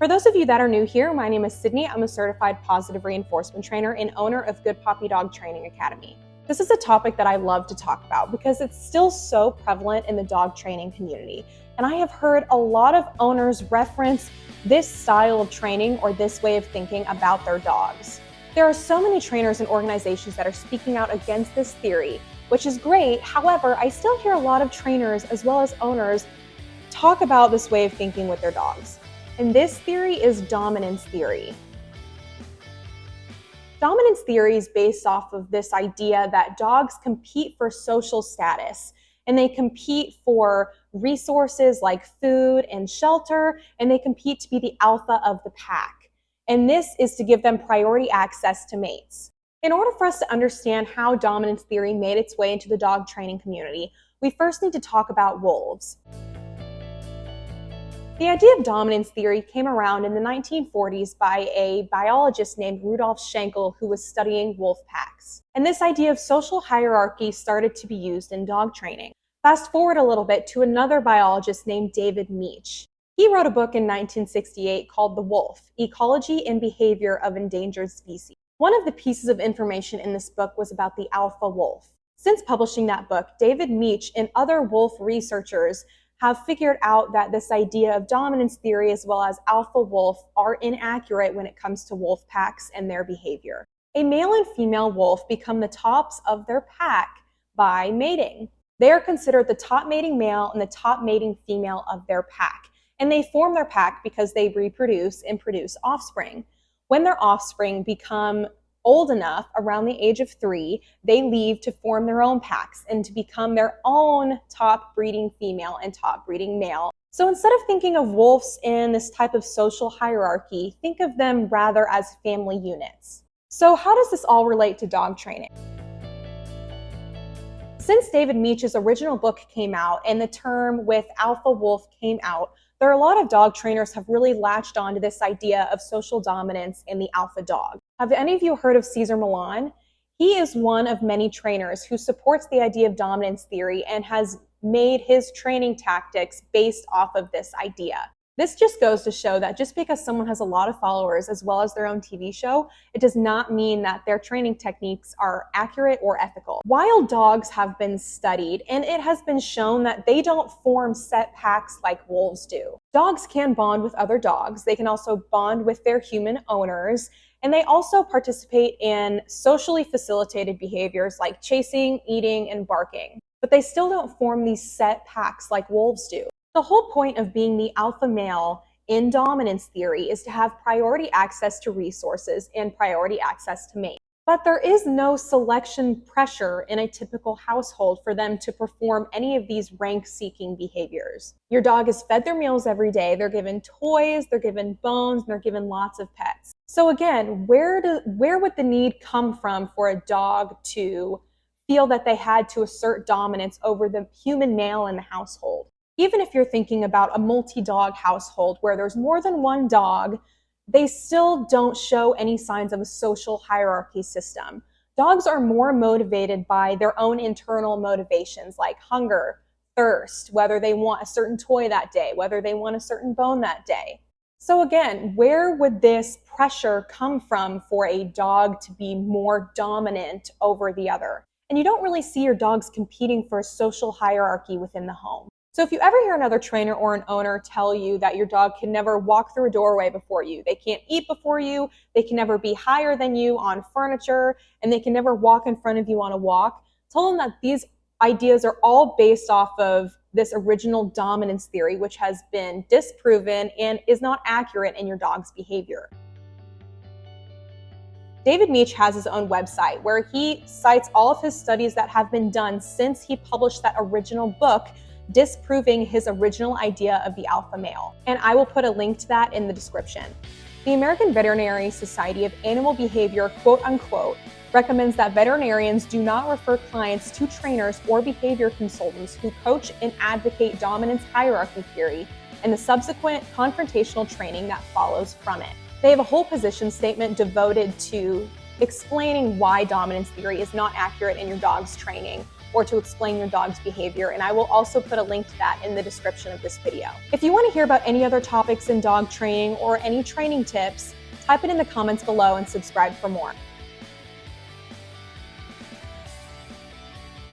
For those of you that are new here, my name is Sydney. I'm a certified positive reinforcement trainer and owner of Good Puppy Dog Training Academy. This is a topic that I love to talk about because it's still so prevalent in the dog training community. And I have heard a lot of owners reference this style of training or this way of thinking about their dogs. There are so many trainers and organizations that are speaking out against this theory, which is great. However, I still hear a lot of trainers as well as owners talk about this way of thinking with their dogs. And this theory is dominance theory. Dominance theory is based off of this idea that dogs compete for social status, and they compete for resources like food and shelter, and they compete to be the alpha of the pack. And this is to give them priority access to mates. In order for us to understand how dominance theory made its way into the dog training community, we first need to talk about wolves. The idea of dominance theory came around in the 1940s by a biologist named Rudolf Schenkel who was studying wolf packs. And this idea of social hierarchy started to be used in dog training. Fast forward a little bit to another biologist named David Meech. He wrote a book in 1968 called The Wolf: Ecology and Behavior of Endangered Species. One of the pieces of information in this book was about the alpha wolf. Since publishing that book, David Meech and other wolf researchers have figured out that this idea of dominance theory as well as alpha wolf are inaccurate when it comes to wolf packs and their behavior. A male and female wolf become the tops of their pack by mating. They are considered the top mating male and the top mating female of their pack. And they form their pack because they reproduce and produce offspring. When their offspring become old enough, around the age of 3, they leave to form their own packs and to become their own top breeding female and top breeding male. So instead of thinking of wolves in this type of social hierarchy, think of them rather as family units. So how does this all relate to dog training? Since David Meech's original book came out and the term with alpha wolf came out, there are a lot of dog trainers have really latched on to this idea of social dominance in the alpha dog. Have any of you heard of Cesar Millan? He is one of many trainers who supports the idea of dominance theory and has made his training tactics based off of this idea. This just goes to show that just because someone has a lot of followers as well as their own TV show, it does not mean that their training techniques are accurate or ethical. Wild dogs have been studied, and it has been shown that they don't form set packs like wolves do. Dogs can bond with other dogs. They can also bond with their human owners, and they also participate in socially facilitated behaviors like chasing, eating, and barking. But they still don't form these set packs like wolves do. The whole point of being the alpha male in dominance theory is to have priority access to resources and priority access to mates. But there is no selection pressure in a typical household for them to perform any of these rank-seeking behaviors. Your dog is fed their meals every day, they're given toys, they're given bones, and they're given lots of pets. So again, where would the need come from for a dog to feel that they had to assert dominance over the human male in the household? Even if you're thinking about a multi-dog household where there's more than one dog, they still don't show any signs of a social hierarchy system. Dogs are more motivated by their own internal motivations like hunger, thirst, whether they want a certain toy that day, whether they want a certain bone that day. So again, where would this pressure come from for a dog to be more dominant over the other? And you don't really see your dogs competing for a social hierarchy within the home. So if you ever hear another trainer or an owner tell you that your dog can never walk through a doorway before you, they can't eat before you, they can never be higher than you on furniture, and they can never walk in front of you on a walk, tell them that these ideas are all based off of this original dominance theory, which has been disproven and is not accurate in your dog's behavior. David Meech has his own website where he cites all of his studies that have been done since he published that original book disproving his original idea of the alpha male. And I will put a link to that in the description. The American Veterinary Society of Animal Behavior, quote unquote, recommends that veterinarians do not refer clients to trainers or behavior consultants who coach and advocate dominance hierarchy theory and the subsequent confrontational training that follows from it. They have a whole position statement devoted to explaining why dominance theory is not accurate in your dog's training, or to explain your dog's behavior, and I will also put a link to that in the description of this video. If you want to hear about any other topics in dog training or any training tips, type it in the comments below and subscribe for more.